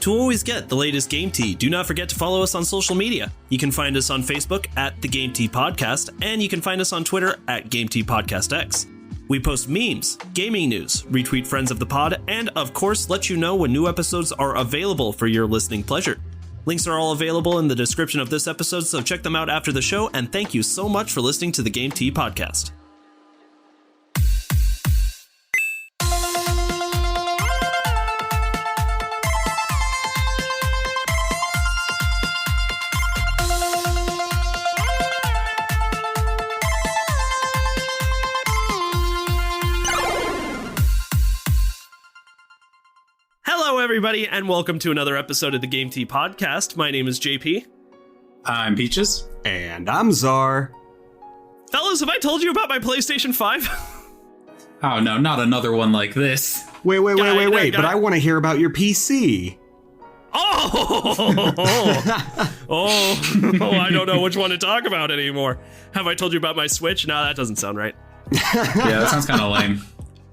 To always get the latest Game Tea, do not forget to follow us on social media. You can find us on Facebook at The Game Tea Podcast, and you can find us on Twitter at Game Tea Podcast X. We post memes, gaming news, retweet friends of the pod, and of course let you know when new episodes are available for your listening pleasure. Links are all available in the description of this episode, so check them out after the show, and thank you so much for listening to the Game Tea Podcast. Hello, everybody, and welcome to another episode of the Game Tea Podcast. My name is JP. I'm Peaches. And I'm Czar. Fellas, have I told you about my PlayStation 5? Oh, no, not another one like this. Wait, but I want to hear about your PC. Oh, I don't know which one to talk about anymore. Have I told you about my Switch? No, that doesn't sound right. Yeah, that sounds kind of lame.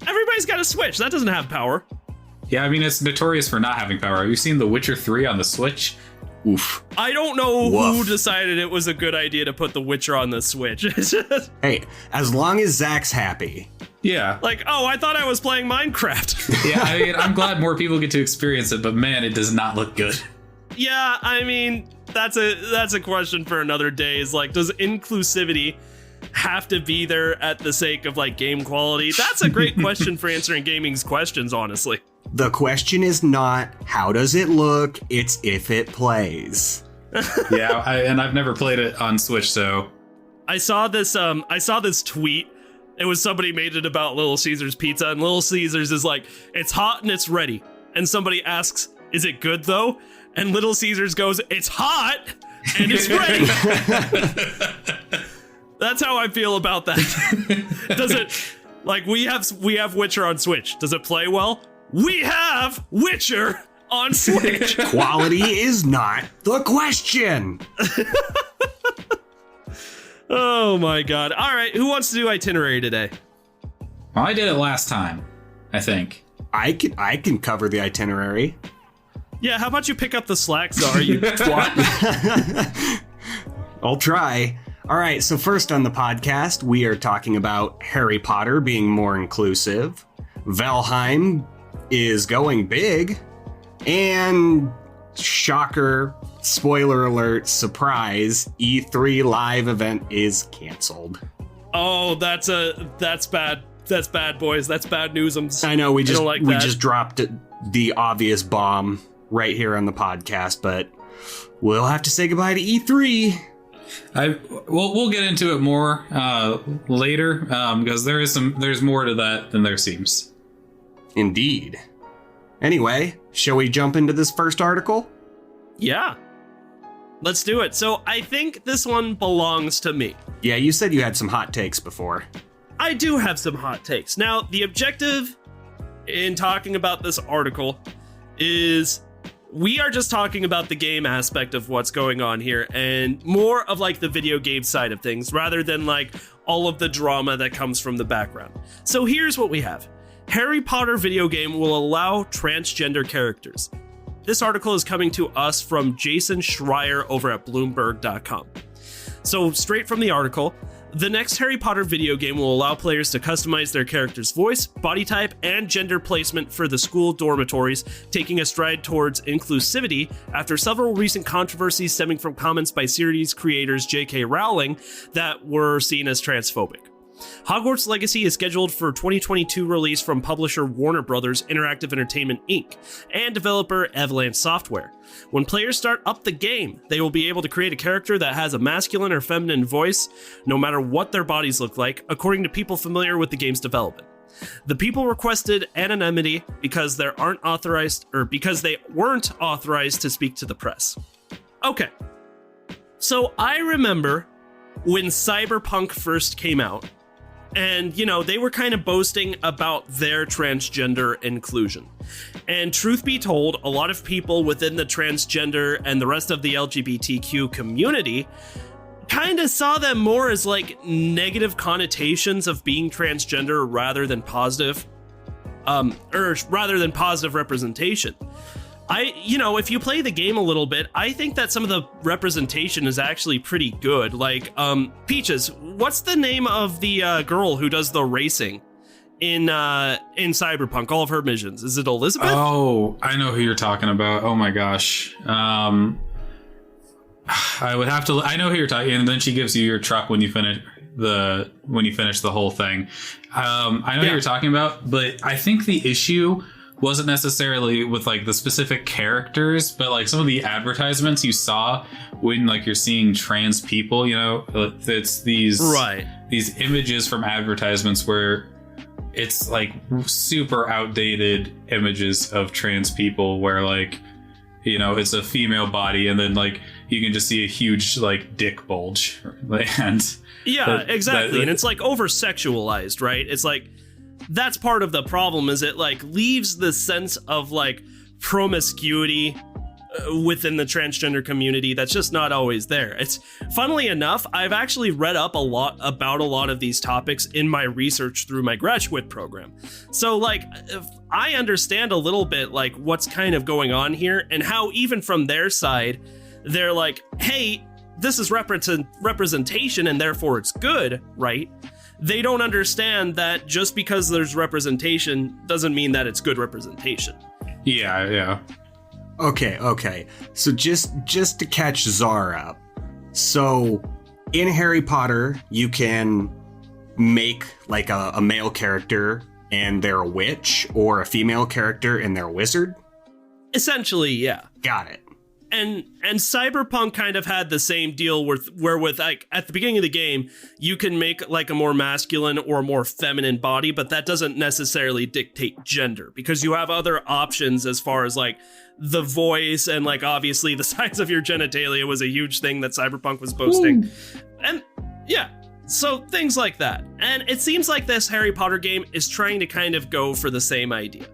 Everybody's got a Switch. That doesn't have power. Yeah, I mean, it's notorious for not having power. Have you seen The Witcher 3 on the Switch? Oof. I don't know who decided it was a good idea to put The Witcher on the Switch. Hey, as long as Zach's happy. Yeah. Like, oh, I thought I was playing Minecraft. Yeah, I mean, I'm glad more people get to experience it, but man, it does not look good. Yeah, I mean, that's a question for another day. Is like, does inclusivity have to be there at the sake of like game quality? That's a great question for answering gaming's questions, honestly. The question is not how does it look, it's if it plays. Yeah, and I've never played it on Switch, so I saw this tweet. It was somebody made it about Little Caesars pizza, and Little Caesars is like, it's hot and it's ready. And somebody asks, is it good though? And Little Caesars goes, it's hot and it's ready. That's how I feel about that. Does it, like, we have Witcher on Switch. Does it play well? We have Witcher on Switch. Quality is not the question. Oh my god. All right, who wants to do itinerary today? Well, I did it last time, I think. I can cover the itinerary. Yeah, how about you pick up the slack, Czar, you twat? I'll try. All right, so first on the podcast, we are talking about Harry Potter being more inclusive, Valheim is going big, and shocker, spoiler alert, surprise, E3 live event is canceled. Oh, that's bad. That's bad, boys. That's bad newsums. I know we just dropped the obvious bomb right here on the podcast, but we'll have to say goodbye to E3. We'll get into it more later because there's more to that than there seems. Indeed. Anyway, shall we jump into this first article? Yeah. Let's do it. So I think this one belongs to me. Yeah, you said you had some hot takes before. I do have some hot takes. Now, the objective in talking about this article is we are just talking about the game aspect of what's going on here and more of like the video game side of things rather than like all of the drama that comes from the background. So here's what we have. Harry Potter video game will allow transgender characters. This article is coming to us from Jason Schreier over at Bloomberg.com. So straight from the article, the next Harry Potter video game will allow players to customize their character's voice, body type, and gender placement for the school dormitories, taking a stride towards inclusivity after several recent controversies stemming from comments by series creators J.K. Rowling that were seen as transphobic. Hogwarts Legacy is scheduled for 2022 release from publisher Warner Bros. Interactive Entertainment Inc. and developer Avalanche Software. When players start up the game, they will be able to create a character that has a masculine or feminine voice, no matter what their bodies look like, according to people familiar with the game's development. The people requested anonymity because they weren't authorized to speak to the press. Okay. So I remember when Cyberpunk first came out, and, you know, they were kind of boasting about their transgender inclusion. And truth be told, a lot of people within the transgender and the rest of the LGBTQ community kind of saw them more as like negative connotations of being transgender rather than positive, or rather than positive representation. If you play the game a little bit, I think that some of the representation is actually pretty good. Like, Peaches, what's the name of the girl who does the racing in Cyberpunk? All of her missions. Is it Elizabeth? Oh, I know who you're talking about. Oh my gosh. I would have to. I know who you're talking. And then she gives you your truck when you finish the whole thing. I know who you're talking about, but I think the issue wasn't necessarily with like the specific characters, but like some of the advertisements you saw when like you're seeing trans people, it's these images from advertisements where it's like super outdated images of trans people where like, it's a female body and then like you can just see a huge like dick bulge. And exactly. And it's like over sexualized, right? It's like, that's part of the problem, is it like leaves the sense of like promiscuity within the transgender community that's just not always there. It's funnily enough, I've actually read up a lot about a lot of these topics in my research through my graduate program. So like I understand a little bit like what's kind of going on here and how even from their side, they're like, hey, this is representation and therefore it's good, right? They don't understand that just because there's representation doesn't mean that it's good representation. Yeah. Okay. So just to catch Czar up. So in Harry Potter, you can make like a male character and they're a witch, or a female character and they're a wizard? Essentially, yeah. Got it. And Cyberpunk kind of had the same deal with like at the beginning of the game, you can make like a more masculine or more feminine body, but that doesn't necessarily dictate gender because you have other options as far as like the voice and like obviously the size of your genitalia was a huge thing that Cyberpunk was boasting. Ooh. And yeah, so things like that. And it seems like this Harry Potter game is trying to kind of go for the same idea.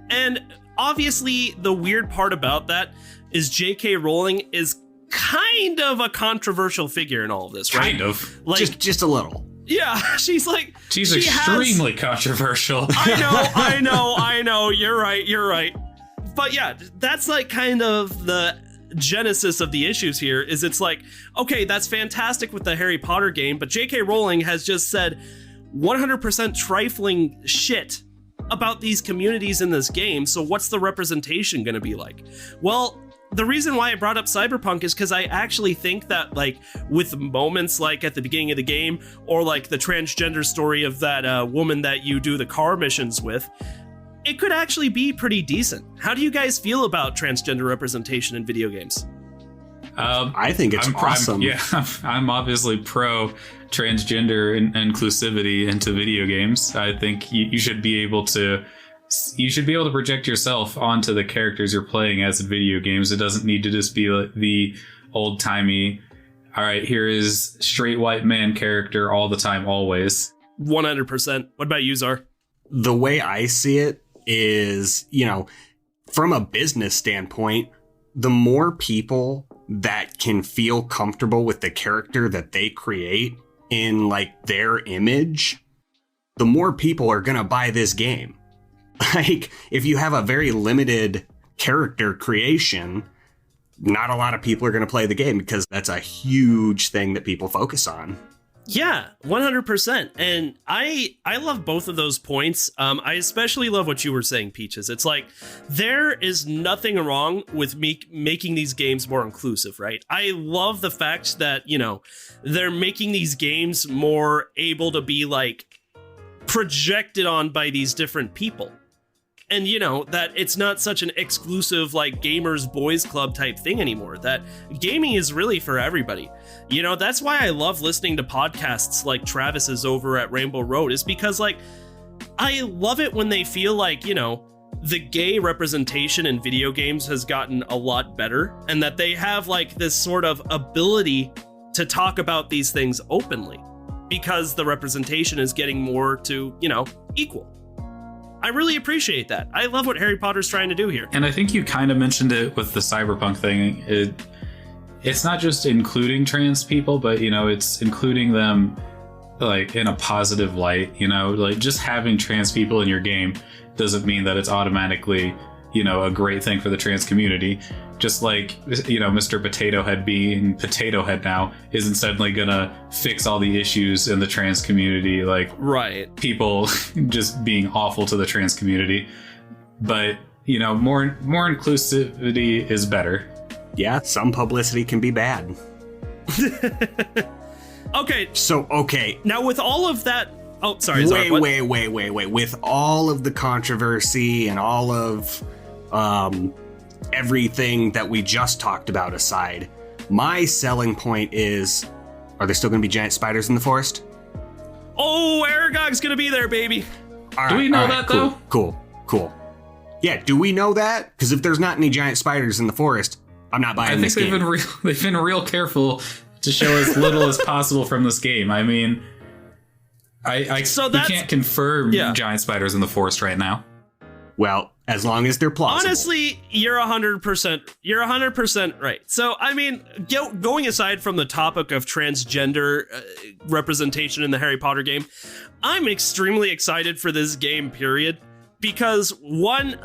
And obviously, the weird part about that is J.K. Rowling is kind of a controversial figure in all of this, right? Kind of. Like, just a little. Yeah, she's extremely controversial. I know. You're right. But yeah, that's like kind of the genesis of the issues here is it's like, okay, that's fantastic with the Harry Potter game, but J.K. Rowling has just said 100% trifling shit about these communities in this game, so what's the representation going to be like? Well, the reason why I brought up Cyberpunk is because I actually think that like with moments like at the beginning of the game or like the transgender story of that woman that you do the car missions with, it could actually be pretty decent. How do you guys feel about transgender representation in video games? I think it's awesome. I'm obviously pro transgender inclusivity into video games. I think you should be able to project yourself onto the characters you're playing as in video games. It doesn't need to just be like the old timey, all right, here is straight white man character all the time, always. 100%. What about you, Czar? The way I see it is, from a business standpoint, the more people that can feel comfortable with the character that they create in like their image, the more people are going to buy this game. Like if you have a very limited character creation, not a lot of people are going to play the game because that's a huge thing that people focus on. Yeah, 100%. And I love both of those points. I especially love what you were saying, Peaches. It's like there is nothing wrong with making these games more inclusive, right? I love the fact that, they're making these games more able to be like projected on by these different people. And, that it's not such an exclusive, like, gamers boys club type thing anymore, that gaming is really for everybody. That's why I love listening to podcasts like Travis's over at Rainbow Road, is because, like, I love it when they feel like, the gay representation in video games has gotten a lot better and that they have, like, this sort of ability to talk about these things openly because the representation is getting more to, equal. I really appreciate that. I love what Harry Potter's trying to do here. And I think you kind of mentioned it with the Cyberpunk thing. It's not just including trans people, but, it's including them like in a positive light, like just having trans people in your game doesn't mean that it's automatically a great thing for the trans community. Just like, Mr. Potato Head being Potato Head now isn't suddenly gonna fix all the issues in the trans community, like right, people just being awful to the trans community. But more inclusivity is better. Yeah, some publicity can be bad. Okay. So, okay. Now with all of that... Oh, sorry. Wait. With all of the controversy and all of everything that we just talked about aside, my selling point is, are there still going to be giant spiders in the forest? Oh, Aragog's going to be there, baby. Do we know that, though? Cool. Yeah, do we know that? Because if there's not any giant spiders in the forest, I'm not buying this game. They've been real careful to show as little as possible from this game. I mean, we can't confirm giant spiders in the forest right now. Well, as long as they're plausible. Honestly, you're 100%. You're 100% right. So, I mean, going aside from the topic of transgender representation in the Harry Potter game, I'm extremely excited for this game, period. Because one,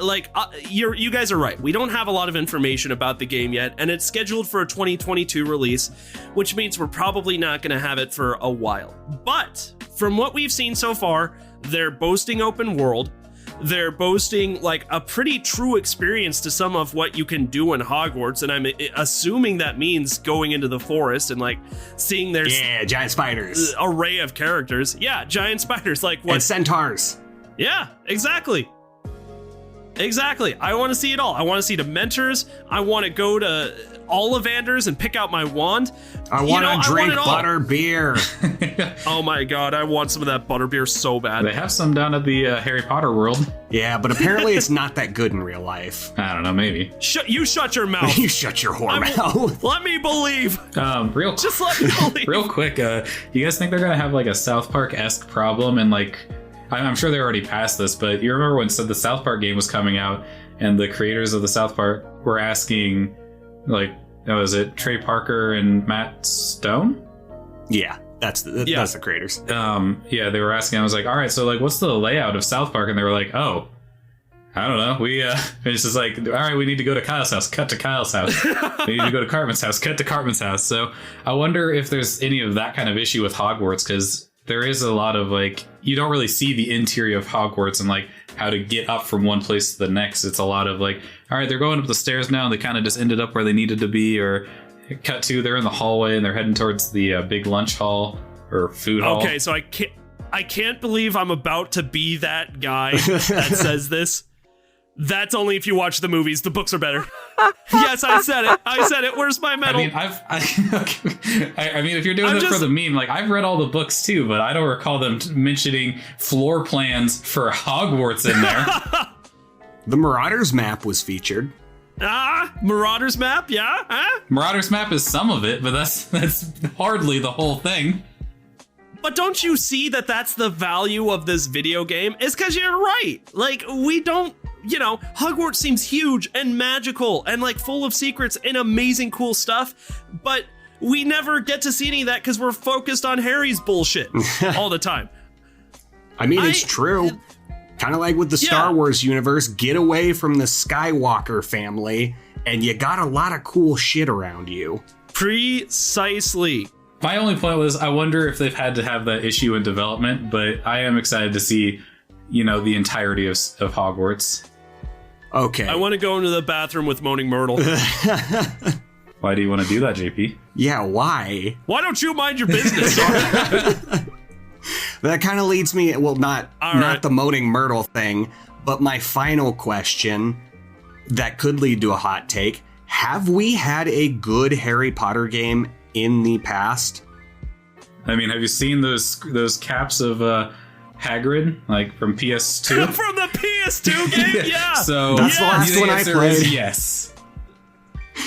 you guys are right. We don't have a lot of information about the game yet, and it's scheduled for a 2022 release, which means we're probably not going to have it for a while. But from what we've seen so far, they're boasting open world. They're boasting a pretty true experience to some of what you can do in Hogwarts, and I'm assuming that means going into the forest and seeing their giant spiders array of characters. Yeah, giant spiders and centaurs. Yeah, exactly. I want to see it all. I want to see Dementors. I want to go to Ollivanders and pick out my wand. I want to drink butter beer. Oh my god, I want some of that butter beer so bad. They have some down at the Harry Potter world. Yeah, but apparently it's not that good in real life. I don't know, maybe. You shut your mouth. You shut your whore mouth. Let me believe. Just let me believe. Real quick, you guys think they're going to have a South Park-esque problem and I'm sure they're already past this, but you remember when the South Park game was coming out and the creators of the South Park were asking, was it Trey Parker and Matt Stone? Yeah, that's the creators. Yeah, they were asking, I was like, all right, so what's the layout of South Park? And they were like, oh, I don't know. It's just all right, we need to go to Kyle's house, cut to Kyle's house. We need to go to Cartman's house, cut to Cartman's house. So I wonder if there's any of that kind of issue with Hogwarts, because there is a lot of you don't really see the interior of Hogwarts and how to get up from one place to the next. It's a lot of all right, they're going up the stairs now and they kind of just ended up where they needed to be, or cut to they're in the hallway and they're heading towards the big lunch hall or food hall. Okay, so I can't believe I'm about to be that guy that says this. That's only if you watch the movies. The books are better. Yes, I said it. Where's my medal? I mean, if you're doing it for the meme, I've read all the books too, but I don't recall them mentioning floor plans for Hogwarts in there. The Marauders map was featured. Marauders map, yeah? Huh? Marauders map is some of it, but that's hardly the whole thing. But don't you see that that's the value of this video game? It's because you're right. We don't... Hogwarts seems huge and magical and full of secrets and amazing cool stuff, but we never get to see any of that because we're focused on Harry's bullshit all the time. I mean, it's true. Kind of like with the Star Wars universe, get away from the Skywalker family and you got a lot of cool shit around you. Precisely. My only point was, I wonder if they've had to have that issue in development, but I am excited to see, the entirety of Hogwarts. Okay. I want to go into the bathroom with Moaning Myrtle. Why do you want to do that, JP? Yeah, why? Why don't you mind your business? That kind of leads me, not the Moaning Myrtle thing, but my final question that could lead to a hot take. Have we had a good Harry Potter game in the past? I mean, have you seen those caps of Hagrid, from PS2? From the PS2 game? Yeah. So that's the last one I played. Yes.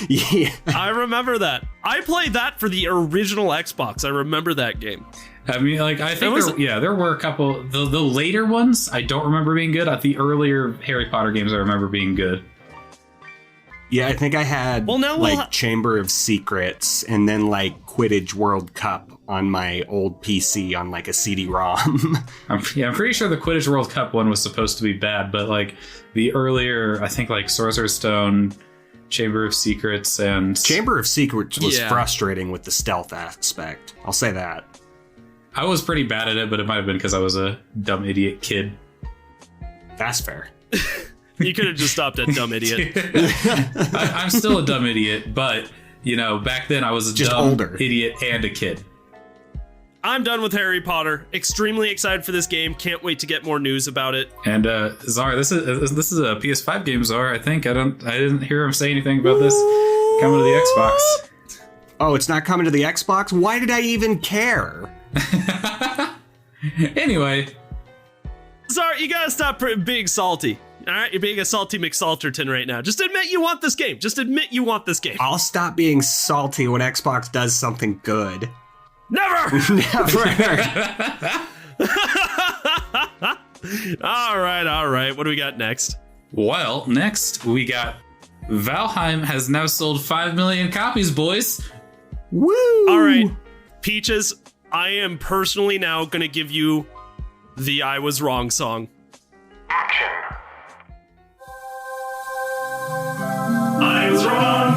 Yeah. I remember that. I played that for the original Xbox. I remember that game. I mean, I think there were a couple. The later ones I don't remember being good. At the earlier Harry Potter games, I remember being good. Yeah, I think I had Chamber of Secrets and then like Quidditch World Cup on my old PC on like a CD-ROM. I'm pretty sure the Quidditch World Cup one was supposed to be bad, but like the earlier, I think like Sorcerer's Stone, Chamber of Secrets, and... Chamber of Secrets was frustrating with the stealth aspect. I'll say that. I was pretty bad at it, but it might have been because I was a dumb idiot kid. That's fair. You could have just stopped at dumb idiot. I'm still a dumb idiot, but, you know, back then I was a just dumb older idiot and a kid. I'm done with Harry Potter. Extremely excited for this game. Can't wait to get more news about it. And Czar, this is a PS5 game, Czar. I think I didn't hear him say anything about this coming to the Xbox. Oh, it's not coming to the Xbox? Why did I even care? Anyway, Czar, you gotta stop being salty. All right, you're being a salty McSalterton right now. Just admit you want this game. Just admit you want this game. I'll stop being salty when Xbox does something good. Never! Never! All right. What do we got next? Well, next we got Valheim has now sold 5 million copies, boys. Woo! All right, Peaches, I am personally now going to give you the I Was Wrong song. Action. I was wrong.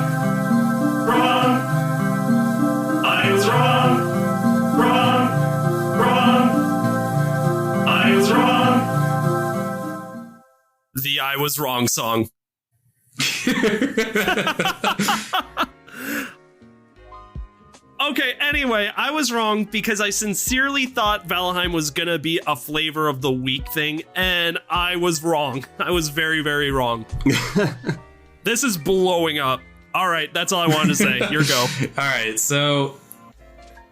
I was wrong. I was wrong. The I Was Wrong song. Okay, anyway, I was wrong because I sincerely thought Valheim was gonna be a flavor of the week thing, and I was wrong. I was very, very wrong. This is blowing up. All right, that's all I wanted to say. Your go. All right, so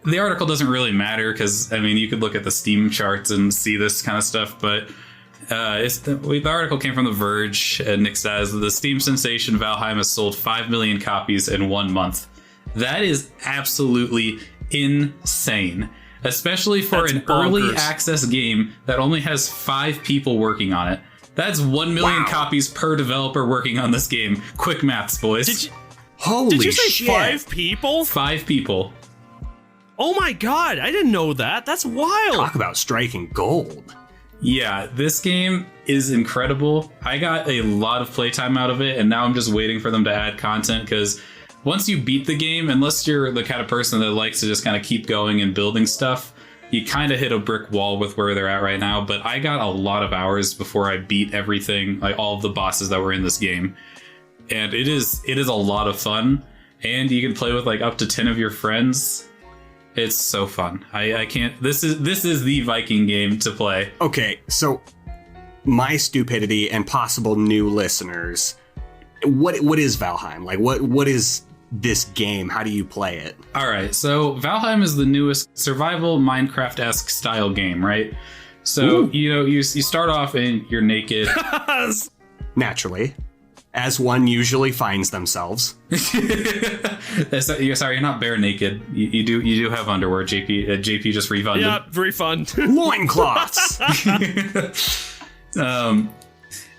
the article doesn't really matter because, I mean, you could look at the Steam charts and see this kind of stuff, but the article came from The Verge, and Nick says, the Steam sensation Valheim has sold 5 million copies in 1 month. That is absolutely insane, especially for an early access game that only has 5 people working on it. That's 1 million copies per developer working on this game. Quick maths, boys. Did you say shit. 5 people? 5 people. Oh my god, I didn't know that. That's wild. Talk about striking gold. Yeah, this game is incredible. I got a lot of playtime out of it, and now I'm just waiting for them to add content, because once you beat the game, unless you're the kind of person that likes to just kind of keep going and building stuff, you kind of hit a brick wall with where they're at right now. But I got a lot of hours before I beat everything, like all of the bosses that were in this game. And it is a lot of fun. And you can play with like up to 10 of your friends. It's so fun. I can't. This is the Viking game to play. Okay, so my stupidity and possible new listeners, what is Valheim? Like what is this game? How do you play it? All right, so Valheim is the newest survival Minecraft-esque style game, right? So you start off and you're naked. Naturally, as one usually finds themselves. Sorry, you're not bare naked. You do have underwear. JP just refunded. Yeah, refund. Loincloths.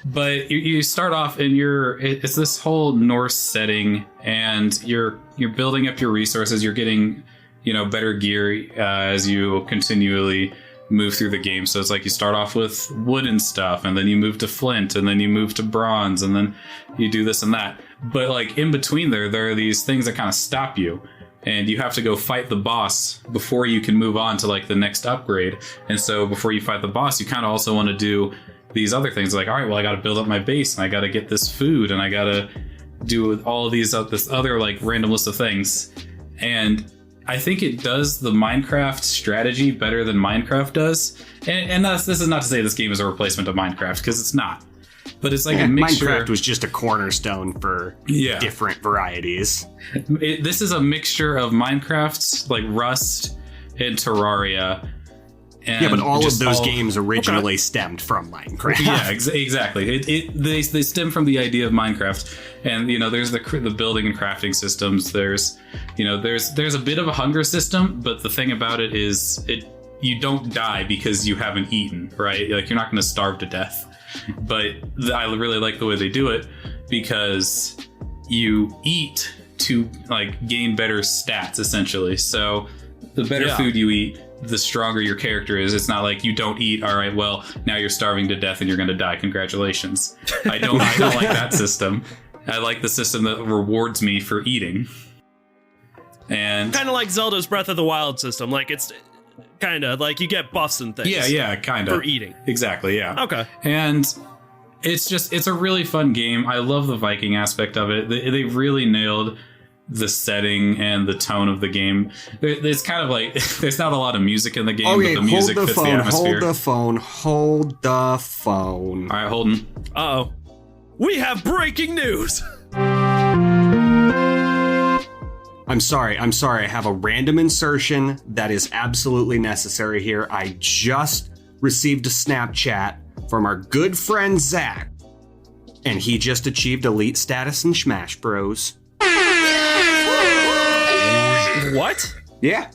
But you start off and it's this whole Norse setting, and you're building up your resources. You're getting better gear as you continually move through the game. So it's like you start off with wooden stuff, and then you move to flint, and then you move to bronze, and then you do this and that. But like in between there are these things that kind of stop you, and you have to go fight the boss before you can move on to like the next upgrade. And so before you fight the boss, you kind of also want to do these other things, like, all right, well, I got to build up my base, and I got to get this food, and I got to do all of these this other like random list of things. And I think it does the Minecraft strategy better than Minecraft does. And this is not to say this game is a replacement of Minecraft, because it's not. But it's like a mixture. Minecraft was just a cornerstone for different varieties. This is a mixture of Minecraft, like Rust and Terraria. And but all of those games originally stemmed from Minecraft. Yeah, exactly. They stem from the idea of Minecraft, and there's the building and crafting systems. There's a bit of a hunger system, but the thing about it is you don't die because you haven't eaten, right? Like you're not going to starve to death. But I really like the way they do it, because you eat to like gain better stats, essentially. So the better food you eat, the stronger your character is. It's not like you don't eat. All right, well, now you're starving to death and you're going to die. Congratulations. I don't like that system. I like the system that rewards me for eating. And kind of like Zelda's Breath of the Wild system. Like it's kind of like you get buffs and things. Yeah, kind of. For eating. Exactly, yeah. Okay. And it's a really fun game. I love the Viking aspect of it. They really nailed the setting and the tone of the game. There's kind of like, there's not a lot of music in the game, Okay, but the music hold the fits phone, the atmosphere. hold the phone. All right, Holden. Uh-oh. We have breaking news! I'm sorry. I have a random insertion that is absolutely necessary here. I just received a Snapchat from our good friend Zach, and he just achieved elite status in Smash Bros. What? Yeah.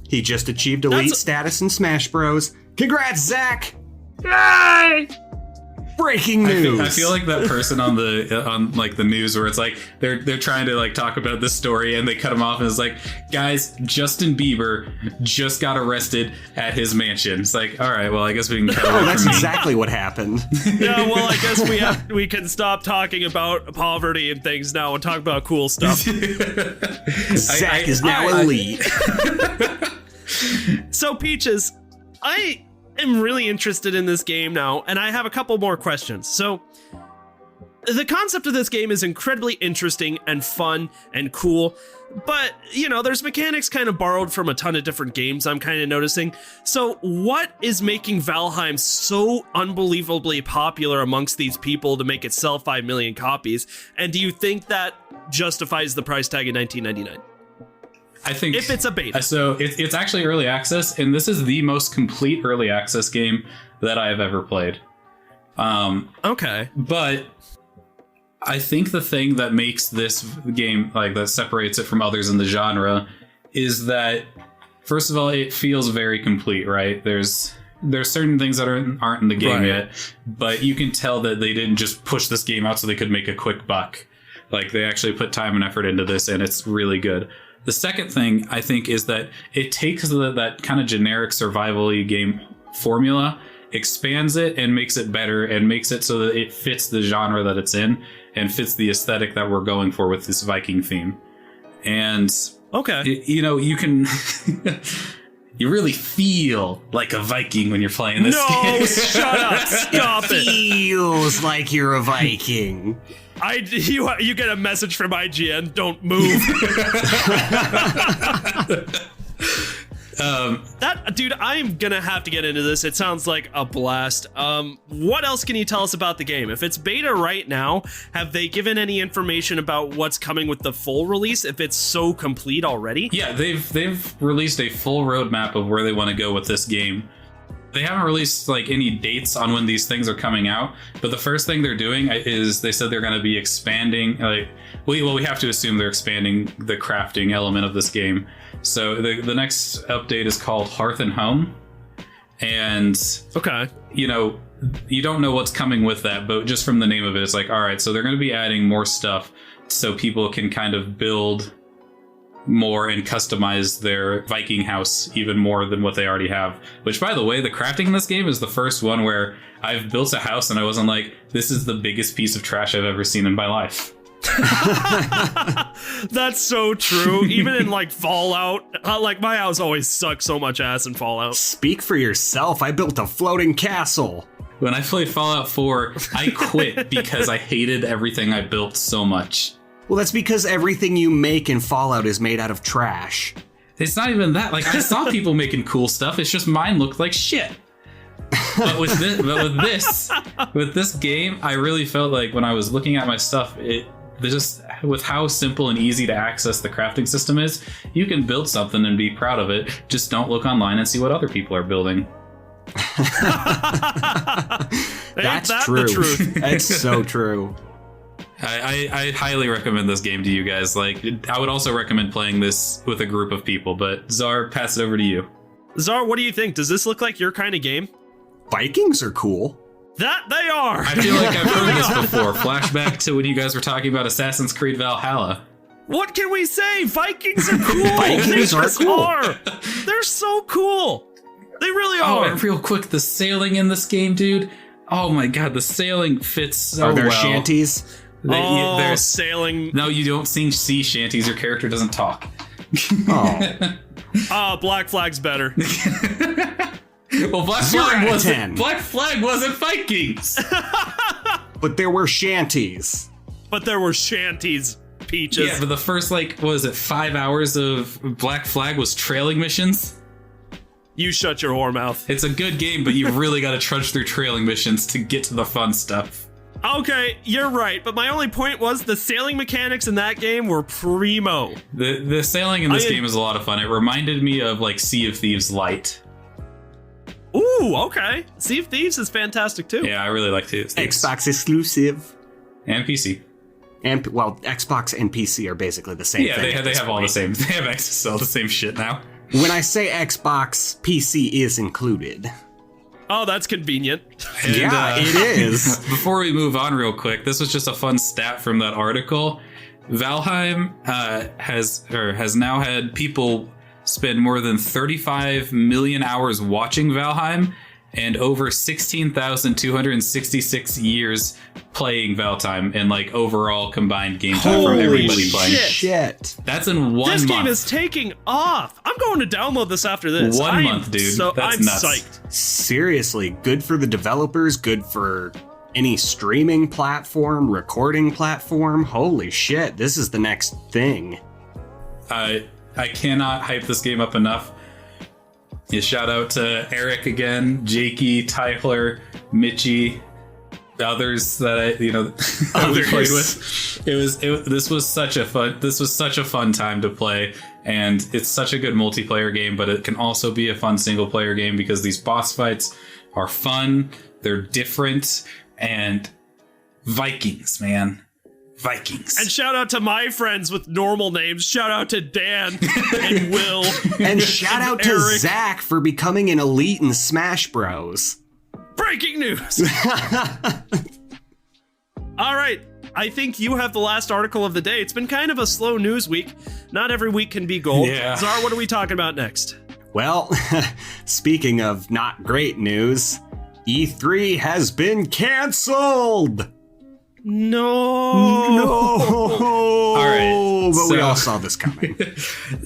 He just achieved elite status in Smash Bros. Congrats, Zach! Yay! Breaking news. I feel like that person on the news where it's like they're trying to like talk about this story and they cut him off and it's like, guys, Justin Bieber just got arrested at his mansion. It's like, all right, well, I guess we can cut away that's from me. exactly what happened. Yeah, well, I guess we can stop talking about poverty and things now and talk about cool stuff. Zach is now elite. So, Peaches, I am really interested in this game now, and I have a couple more questions. So, the concept of this game is incredibly interesting and fun and cool, but, you know, there's mechanics kind of borrowed from a ton of different games I'm kind of noticing. So, what is making Valheim so unbelievably popular amongst these people to make it sell 5 million copies? And do you think that justifies the price tag in $19.99? I think if it's a beta. So it's actually early access, and this is the most complete early access game that I have ever played. Okay. But I think the thing that makes this game, like that separates it from others in the genre, is that, first of all, it feels very complete, right? There's certain things that aren't in the game yet, but you can tell that they didn't just push this game out so they could make a quick buck. Like, they actually put time and effort into this, and it's really good. The second thing, I think, is that it takes that kind of generic survival-y game formula, expands it, and makes it better, and makes it so that it fits the genre that it's in, and fits the aesthetic that we're going for with this Viking theme. And, okay, you can... You really feel like a Viking when you're playing this game. No, shut up! Stop it! Feels like you're a Viking. You get a message from IGN. Don't move. Dude, I'm gonna have to get into this. It sounds like a blast. What else can you tell us about the game? If it's beta right now, have they given any information about what's coming with the full release? If it's so complete already? Yeah, they've released a full roadmap of where they want to go with this game. They haven't released like any dates on when these things are coming out, but the first thing they're doing is they said they're going to be expanding. We have to assume they're expanding the crafting element of this game. So the next update is called Hearth and Home, and okay, you don't know what's coming with that, but just from the name of it, it's like, all right, so they're going to be adding more stuff so people can kind of build more and customize their Viking house even more than what they already have. Which, by the way, the crafting in this game is the first one where I've built a house and I wasn't like, this is the biggest piece of trash I've ever seen in my life. That's so true. Even in like Fallout, like my house always sucks so much ass in Fallout. Speak for yourself. I built a floating castle. When I played Fallout 4, I quit because I hated everything I built so much. Well, that's because everything you make in Fallout is made out of trash. It's not even that. Like, I saw people making cool stuff. It's just mine looked like shit. But with this game, I really felt like when I was looking at my stuff, with how simple and easy to access the crafting system is, you can build something and be proud of it. Just don't look online and see what other people are building. That's that true. The truth? That's so true. I highly recommend this game to you guys. Like, I would also recommend playing this with a group of people, but Czar, pass it over to you. Czar, what do you think? Does this look like your kind of game? Vikings are cool. That they are. I feel like I've heard this before. Flashback to when you guys were talking about Assassin's Creed Valhalla. What can we say? Vikings are cool. Vikings are cool. They're so cool. They really Oh, are. and real quick, the sailing in this game, dude. Oh my god, the sailing fits so well. Are there shanties? There's sailing. No, you don't see sea shanties. Your character doesn't talk. Oh, Black Flag's better. Well, Black 0 out Flag of wasn't 10. Black Flag wasn't Vikings. but there were shanties. But there were shanties, Peaches. Yeah, but the first, like, what was it, 5 hours of Black Flag was trailing missions? You shut your whore mouth. It's a good game, but you really got to trudge through trailing missions to get to the fun stuff. Okay, you're right, but my only point was the sailing mechanics in that game were primo. The sailing in this game is a lot of fun. It reminded me of, like, Sea of Thieves Light. Ooh, okay. Sea of Thieves is fantastic too. Yeah, I really like Sea of Thieves. Xbox exclusive. And PC. And, well, Xbox and PC are basically the same thing. Yeah, they have all the same. They have access to all the same shit now. When I say Xbox, PC is included. Oh, that's convenient. And, It is. Before we move on real quick, this was just a fun stat from that article. Valheim has now had people spend more than 35 million hours watching Valheim and over 16,266 years playing Valheim in like overall combined game time from everybody playing. Shit. That's in 1 month. This game is taking off. I'm going to download this after this. 1 month, dude. So That's I'm nuts. psyched. Seriously, good for the developers, good for any streaming platform, recording platform. Holy shit, this is the next thing. I cannot hype this game up enough. Yeah, shout out to Eric again, Jakey, Tyler, Mitchie, the others that I that we played with. This was such a fun time to play, and it's such a good multiplayer game, but it can also be a fun single player game because these boss fights are fun, they're different, and Vikings, man. Vikings. And shout out to my friends with normal names. Shout out to Dan and Will. And shout out to Eric. Zach for becoming an elite in Smash Bros. Breaking news. All right. I think you have the last article of the day. It's been kind of a slow news week. Not every week can be gold. Yeah. Czar, what are we talking about next? Well, speaking of not great news, E3 has been canceled. No. All right, but we so- all saw this coming.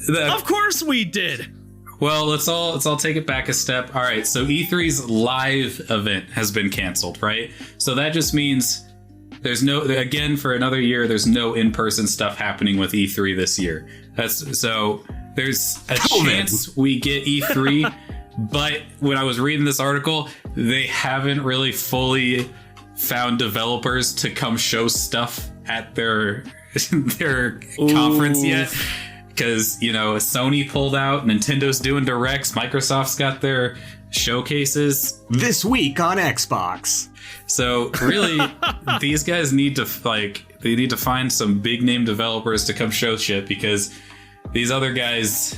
Of course we did. Well, let's all take it back a step. All right, so E3's live event has been canceled, right? So that just means there's no, again, for another year, there's no in-person stuff happening with E3 this year. So there's a chance we get E3, but when I was reading this article, they haven't really fully found developers to come show stuff at their conference yet. Because, Sony pulled out, Nintendo's doing directs, Microsoft's got their showcases. This week on Xbox. So really, these guys need to they need to find some big name developers to come show shit, because these other guys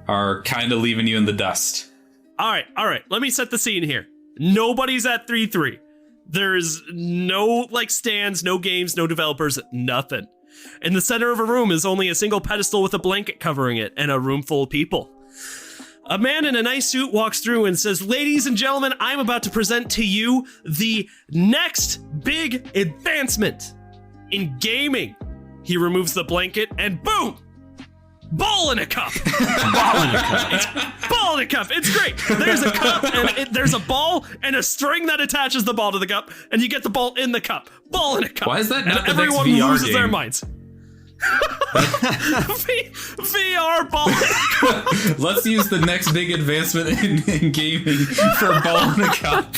are kind of leaving you in the dust. All right. Let me set the scene here. Nobody's at 3-3. There's no stands, no games, no developers, nothing. In the center of a room is only a single pedestal with a blanket covering it and a room full of people. A man in a nice suit walks through and says, "Ladies and gentlemen, I'm about to present to you the next big advancement in gaming." He removes the blanket and boom! Ball in a cup. Ball in a cup. Ball in a cup. It's great. There's a cup and there's a ball and a string that attaches the ball to the cup, and you get the ball in the cup. Ball in a cup. Why is that and not the next everyone VR loses game? their minds. VR ball in a cup. Let's use the next big advancement in gaming for ball in a cup.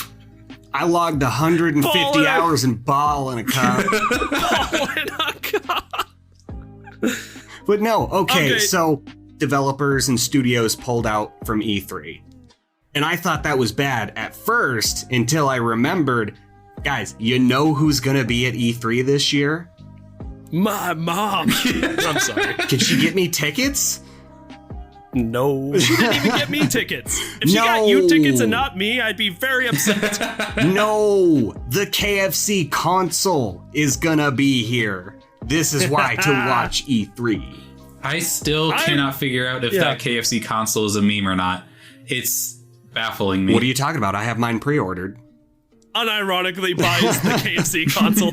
I logged 150 hours in ball in a cup. Ball in a cup. But no, okay, so developers and studios pulled out from E3. And I thought that was bad at first until I remembered, guys, you know who's gonna be at E3 this year? My mom. I'm sorry. Can she get me tickets? No. She didn't even get me tickets. If she got you tickets and not me, I'd be very upset. No, the KFC console is gonna be here. This is why to watch E3. I still cannot figure out if that KFC console is a meme or not. It's baffling me. What are you talking about? I have mine pre-ordered. Unironically buys the KFC console.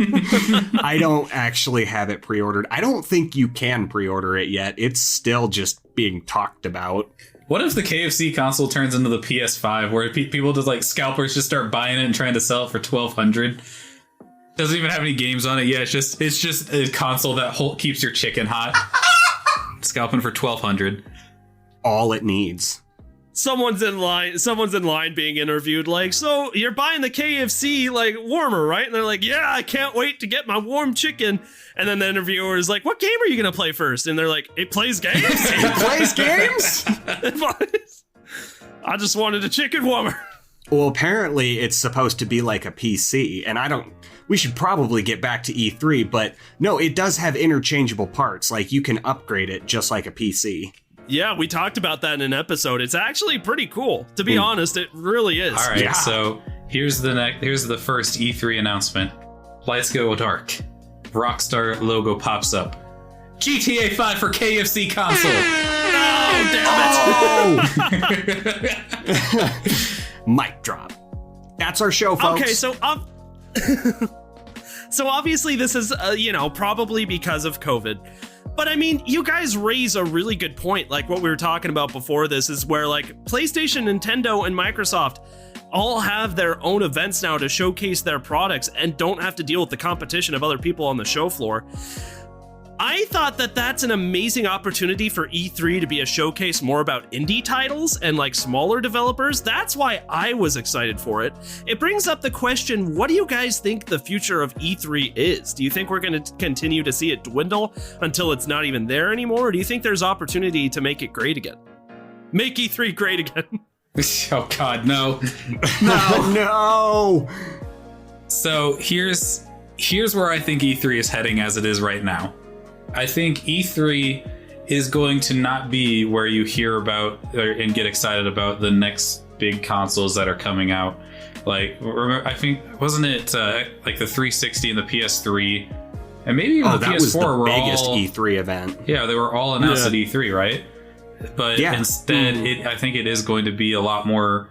I don't actually have it pre-ordered. I don't think you can pre-order it yet. It's still just being talked about. What if the KFC console turns into the PS5 where people just like scalpers just start buying it and trying to sell it for $1,200? Doesn't even have any games on it. Yeah, it's just a console that keeps your chicken hot. Scalping for $1,200. All it needs. Someone's in line being interviewed, like, so you're buying the KFC, like, warmer, right? And they're like, yeah, I can't wait to get my warm chicken. And then the interviewer is like, what game are you going to play first? And they're like, it plays games? It plays games? I just wanted a chicken warmer. Well, apparently it's supposed to be like a PC, and we should probably get back to E3, but no, it does have interchangeable parts, like you can upgrade it just like a PC. Yeah, we talked about that in an episode. It's actually pretty cool. To be honest, it really is. All right, so here's the first E3 announcement. Lights go dark. Rockstar logo pops up. GTA 5 for KFC console. Oh, damn it. Mic drop. That's our show, folks. Okay, so so obviously this is probably because of COVID. But I mean, you guys raise a really good point. Like what we were talking about before this is where like PlayStation, Nintendo, and Microsoft all have their own events now to showcase their products and don't have to deal with the competition of other people on the show floor. I thought that that's an amazing opportunity for E3 to be a showcase more about indie titles and like smaller developers. That's why I was excited for it. It brings up the question, what do you guys think the future of E3 is? Do you think we're going to continue to see it dwindle until it's not even there anymore? Or do you think there's opportunity to make it great again? Make E3 great again. Oh God, no. No. So here's where I think E3 is heading as it is right now. I think E3 is going to not be where you hear about and get excited about the next big consoles that are coming out. Like, I think, wasn't it like the 360 and the PS3? And maybe even the PS4 was the were biggest all E3 event. Yeah, they were all announced at E3, right? But instead, I think it is going to be a lot more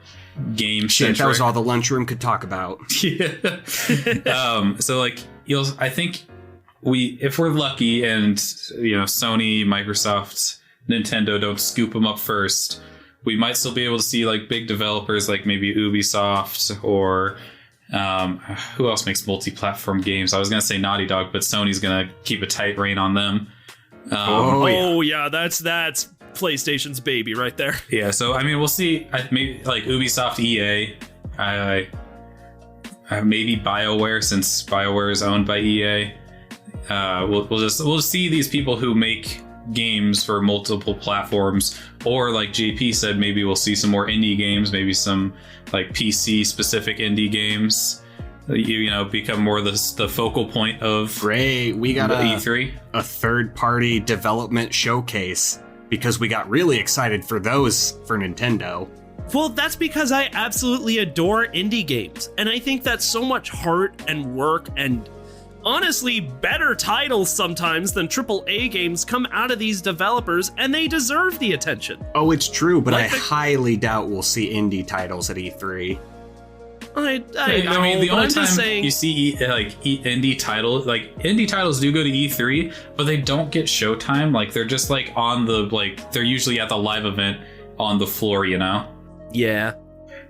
game-centric. That was all the lunchroom could talk about. Yeah. So, like, I think... if we're lucky and Sony, Microsoft, Nintendo don't scoop them up first, we might still be able to see like big developers like maybe Ubisoft or who else makes multi-platform games? I was gonna say Naughty Dog, but Sony's gonna keep a tight rein on them. That's PlayStation's baby right there. Yeah, so I mean we'll see. Maybe like Ubisoft, EA, maybe BioWare, since BioWare is owned by EA. We'll see these people who make games for multiple platforms, or like JP said, maybe we'll see some more indie games, maybe some like PC specific indie games. Become more the focal point of Great. We got E3, a third party development showcase because we got really excited for those for Nintendo. Well, that's because I absolutely adore indie games, and I think that's so much heart and work and honestly better titles sometimes than AAA games come out of these developers, and they deserve the attention. Oh, it's true, but I highly doubt we'll see indie titles at E3. I mean, the only time you see indie titles do go to E3, but they don't get showtime. Like they're just like on the they're usually at the live event on the floor, Yeah.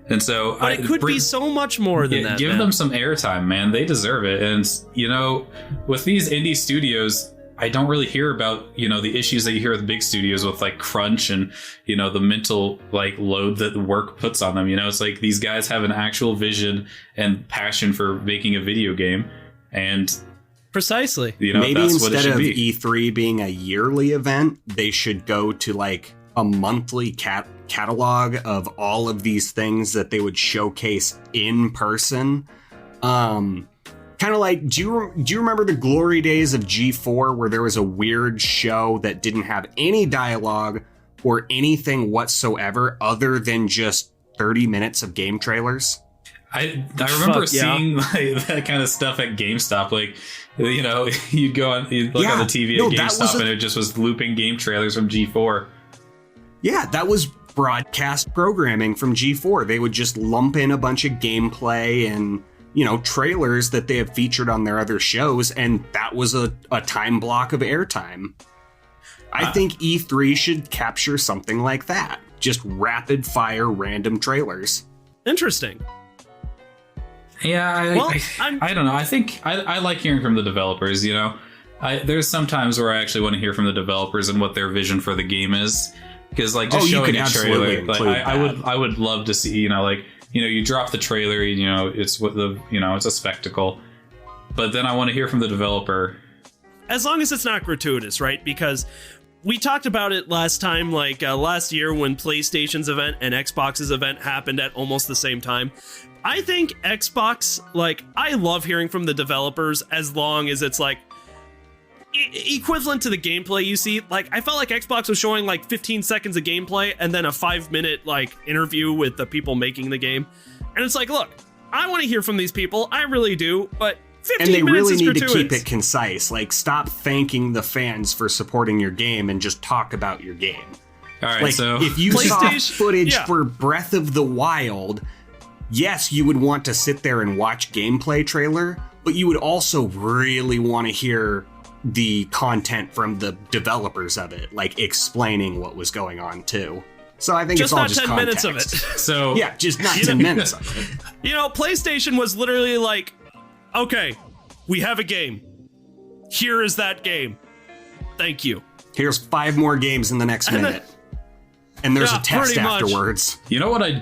And so but it could be so much more than that. Give them some airtime, man. They deserve it. And with these indie studios, I don't really hear about the issues that you hear with big studios with like crunch and the mental load that the work puts on them. It's like these guys have an actual vision and passion for making a video game, and precisely maybe that's what it instead should of be. E3 being a yearly event, they should go to like a monthly catalog of all of these things that they would showcase in person. Kind of like, do you remember the glory days of G4 where there was a weird show that didn't have any dialogue, or anything whatsoever other than just 30 minutes of game trailers? I remember seeing like that kind of stuff at GameStop. Like, you know, you'd look on the TV at GameStop and it just was looping game trailers from G4. Yeah, that was broadcast programming from G4. They would just lump in a bunch of gameplay and, you know, trailers that they have featured on their other shows, and that was a time block of airtime. I think E3 should capture something like that. Just rapid fire random trailers. Interesting. Yeah, I don't know. I think I like hearing from the developers, you know. There's some times where I actually want to hear from the developers and what their vision for the game is. Because like just showing a trailer, like I would love to see, you know, like, you know, you drop the trailer, you know, it's it's a spectacle. But then I want to hear from the developer. As long as it's not gratuitous, right? Because we talked about it last time, like last year when PlayStation's event and Xbox's event happened at almost the same time. I think Xbox, like, I love hearing from the developers as long as it's like equivalent to the gameplay you see. Like, I felt like Xbox was showing like 15 seconds of gameplay and then a 5-minute like interview with the people making the game. And it's like, look, I want to hear from these people. I really do. But 15 minutes is gratuitous. And they really need to keep it concise. Like, stop thanking the fans for supporting your game and just talk about your game. All right, like, so if you saw footage for Breath of the Wild, yes, you would want to sit there and watch gameplay trailer, but you would also really want to hear the content from the developers of it, like explaining what was going on too. So I think it's all just 10 context. minutes of it. So yeah, just not 10 minutes of it. You know, PlayStation was literally like, okay, we have a game. Here is that game. Thank you. Here's 5 more games in the next minute. And there's a test afterwards. You know what I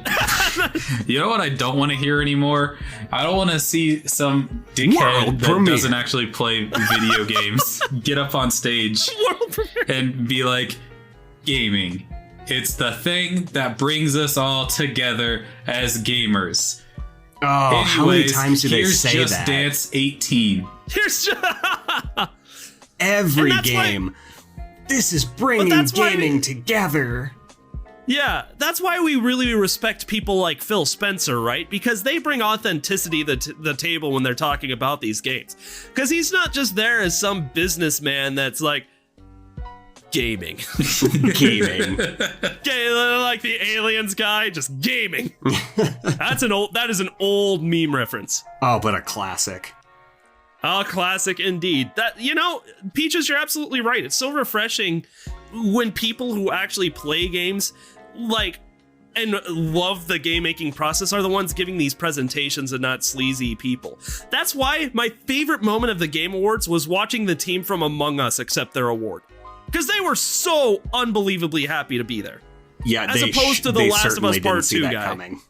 don't want to hear anymore? I don't want to see some dickhead that doesn't actually play video games get up on stage and be like, gaming. It's the thing that brings us all together as gamers. Oh, anyways, how many times do they say Just that? Dance 18. Here's every game. This is bringing gaming together. Yeah, that's why we really respect people like Phil Spencer, right? Because they bring authenticity to the table when they're talking about these games. Because he's not just there as some businessman that's like, gaming. Gaming. Like the aliens guy, just gaming. That is an old meme reference. Oh, but a classic. A classic indeed. That, you know, Peaches, you're absolutely right. It's so refreshing when people who actually play games like and love the game making process are the ones giving these presentations and not sleazy people. That's why my favorite moment of the Game Awards was watching the team from Among Us accept their award. Because they were so unbelievably happy to be there. Yeah, as opposed to the Last of Us Part 2 guy. Coming.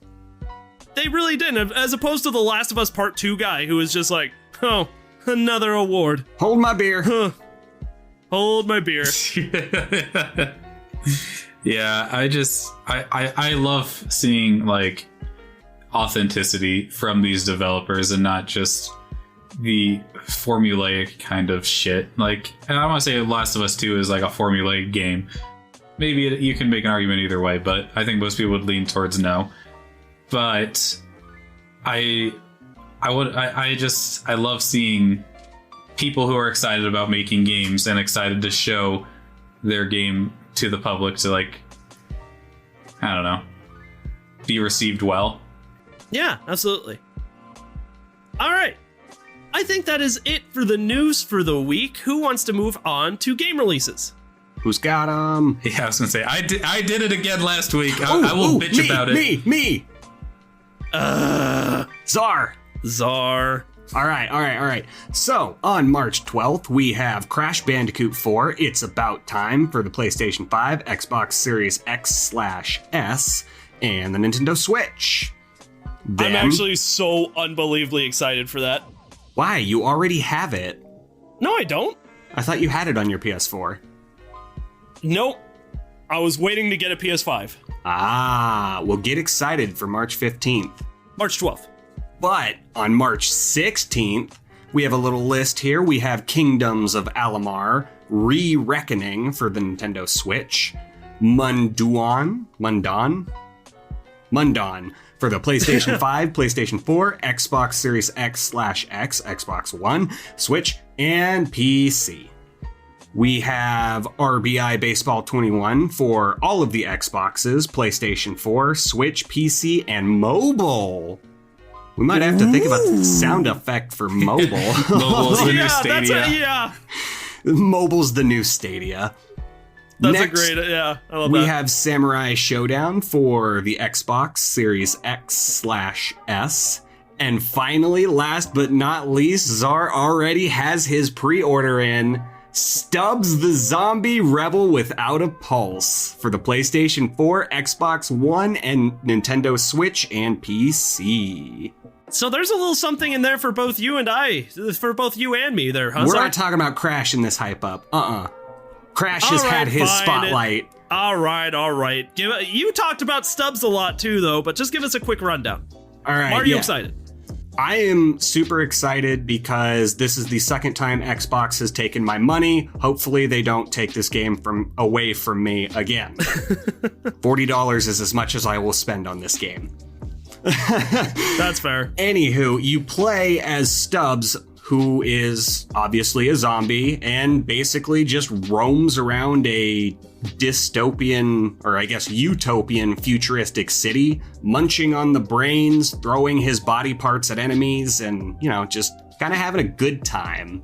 They really didn't. As opposed to the Last of Us Part 2 guy who was just like, oh, another award. Hold my beer. Huh. Hold my beer. Yeah, I love seeing like authenticity from these developers and not just the formulaic kind of shit. Like, and I want to say Last of Us 2 is like a formulaic game. Maybe you can make an argument either way, but I think most people would lean towards no. But I love seeing people who are excited about making games and excited to show their game to the public to, like, I don't know, be received well. Yeah, absolutely. All right. I think that is it for the news for the week. Who wants to move on to game releases? Who's got them? Yeah, I was gonna say I did it again last week. I will bitch about it. Me. Czar. All right. So, on March 12th, we have Crash Bandicoot 4, It's About Time for the PlayStation 5, Xbox Series X/S, and the Nintendo Switch. I'm actually so unbelievably excited for that. Why? You already have it. No, I don't. I thought you had it on your PS4. Nope. I was waiting to get a PS5. Ah, well, get excited for March 15th. March 12th. But on March 16th, we have a little list here. We have Kingdoms of Alamar Re-Reckoning for the Nintendo Switch. Mundan for the PlayStation 5, PlayStation 4, Xbox Series X/X, Xbox One, Switch, and PC. We have RBI Baseball 21 for all of the Xboxes, PlayStation 4, Switch, PC, and mobile. We might have to think about the sound effect for mobile. Mobile's the new Stadia. Mobile's the new Stadia. That's Next, a great, I love we that. have Samurai Showdown for the Xbox Series X/S. And finally, last but not least, Czar already has his pre-order in. Stubbs the Zombie Rebel Without a Pulse for the PlayStation 4, Xbox One, and Nintendo Switch and PC. So there's a little something in there for both you and me there, huh? We're Czar? not talking about crashing this hype up. Crash has had his spotlight. All right. You talked about Stubbs a lot too, though, but just give us a quick rundown. All right. Are you excited? I am super excited because this is the second time Xbox has taken my money. Hopefully they don't take this game away from me again. $40 is as much as I will spend on this game. That's fair. Anywho, you play as Stubbs, who is obviously a zombie and basically just roams around a dystopian, or I guess utopian, futuristic city, munching on the brains, throwing his body parts at enemies, and, just kind of having a good time.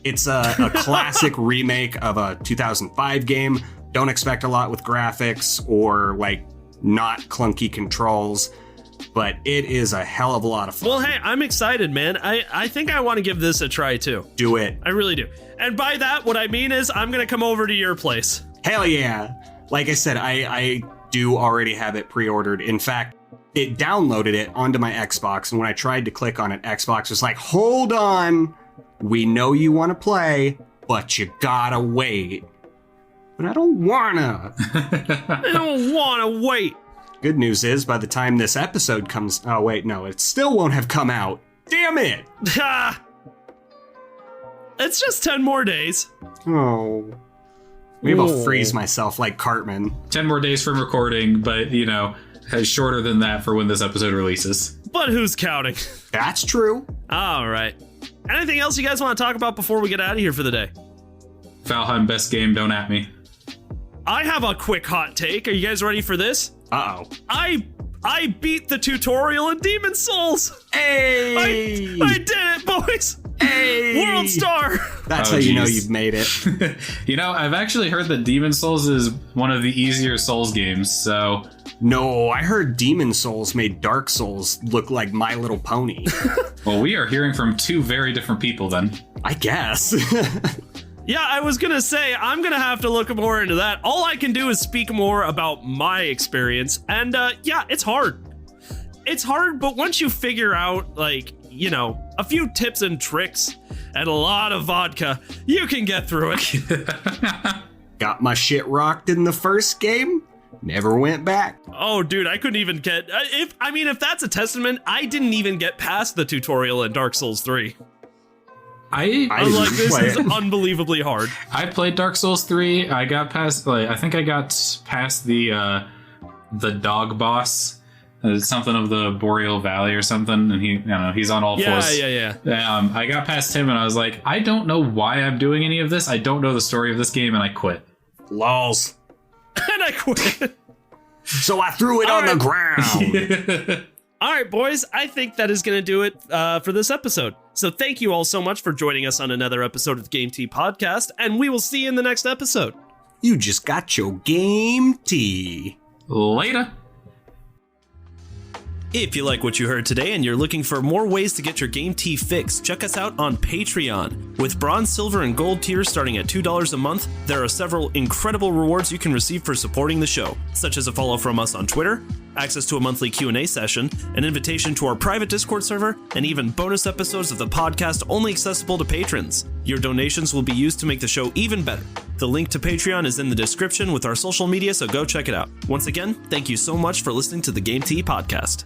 It's a classic remake of a 2005 game. Don't expect a lot with graphics or, not clunky controls. But it is a hell of a lot of fun. Well, hey, I'm excited, man. I think I want to give this a try, too. Do it. I really do. And by that, what I mean is I'm going to come over to your place. Hell yeah. Like I said, I do already have it pre-ordered. In fact, it downloaded it onto my Xbox, and when I tried to click on it, Xbox was like, hold on. We know you want to play, but you gotta wait. But I don't wanna. I don't want to wait. Good news is, by the time this episode comes... Oh, wait, no, it still won't have come out. Damn it! It's just 10 more days. Oh. Maybe I'll freeze myself like Cartman. 10 more days from recording, but, shorter than that for when this episode releases. But who's counting? That's true. All right. Anything else you guys want to talk about before we get out of here for the day? Valheim, best game, don't at me. I have a quick hot take. Are you guys ready for this? Uh-oh. I beat the tutorial in Demon's Souls. Hey! I did it, boys. Hey! World star. That's how you know you've made it. I've actually heard that Demon's Souls is one of the easier Souls games, so... No, I heard Demon's Souls made Dark Souls look like My Little Pony. Well, we are hearing from two very different people then. I guess. Yeah, I was going to say, I'm going to have to look more into that. All I can do is speak more about my experience. And yeah, it's hard. It's hard, but once you figure out, a few tips and tricks and a lot of vodka, you can get through it. Got my shit rocked in the first game. Never went back. Oh, dude, I couldn't even get... If that's a testament, I didn't even get past the tutorial in Dark Souls 3. I was like, this is unbelievably hard. I played Dark Souls 3. I got past, I think I got past the dog boss. Something of the Boreal Valley or something, and he's on all fours. Yeah. I got past him, and I was like, I don't know why I'm doing any of this. I don't know the story of this game, and I quit. Lols. And I quit. So I threw it on the ground. All right, boys, I think that is going to do it for this episode. So thank you all so much for joining us on another episode of the Game Tea Podcast, and we will see you in the next episode. You just got your Game Tea. Later. If you like what you heard today and you're looking for more ways to get your Game Tea fix, check us out on Patreon. With bronze, silver, and gold tiers starting at $2 a month, there are several incredible rewards you can receive for supporting the show, such as a follow from us on Twitter, access to a monthly Q&A session, an invitation to our private Discord server, and even bonus episodes of the podcast only accessible to patrons. Your donations will be used to make the show even better. The link to Patreon is in the description with our social media, so go check it out. Once again, thank you so much for listening to the Game Tea Podcast.